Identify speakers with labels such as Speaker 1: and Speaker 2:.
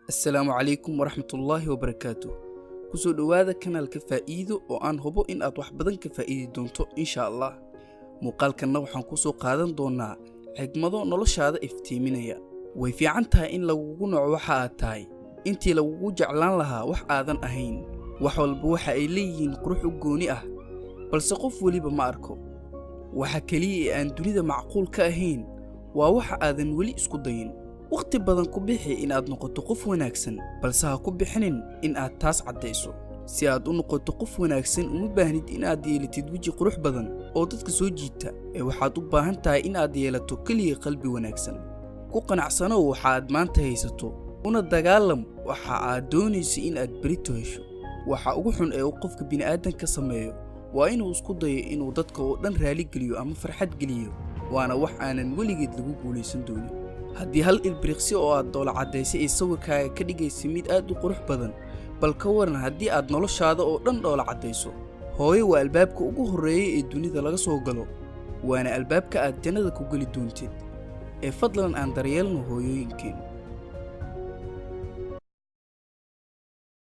Speaker 1: السلام عليكم ورحمة الله وبركاته. كسو دوادا كانال كفائيدو وآن هبو إن أطوح بدن كفائيدي دونتو إن شاء الله. موقال كان وحان كسو قادن دونا حكمدو نولشادا افتيمينيا ويفي عنتها إن لو نوعوحا آتاي intii lagu jeclaan lahaa wax aadan ahayn wax walba waxa ay leeyihiin qurux u gooni ah balse qof waliba ma arko waxa kaliya aan dunida macquul ka ahayn waa waxa aadan wali isku dayin waqti badan ku bixi in aad noqoto qof wanaagsan balse ha ku bixinin in aad taas cadeyso si aad u noqoto qof wanaagsan uma baahnid in aad yeelatid waji qurux badan oo dadka soo jiita ee waxaad u baahan tahay in aad yeelato kaliya qalbi wanaagsan ku qanacsano waxa aad maanta haysato una dagaalam waxa aad doonayso in aad berito hesho waxa ugu xun ee qofka bini'aadanka sameeyo waa inuu isku dayo inuu dadka oo dhan raali geliyo ama farxad geliyo waana wax aanan weligeed lagu guuleysan doonin haddii hal ilbiriqsi oo aad doola cadeysay ee sawirkaaga ka dhigaysa mid aad u qurux badan bal ka waran haddii aad noloshaada oo dhan doola cadeyso hooyo waa albaabka ugu horeeya ee dunida laga soo galo waana albaabka aad jannada ku gali doontid ee fadlan aan daryeelno hooyooyinkeen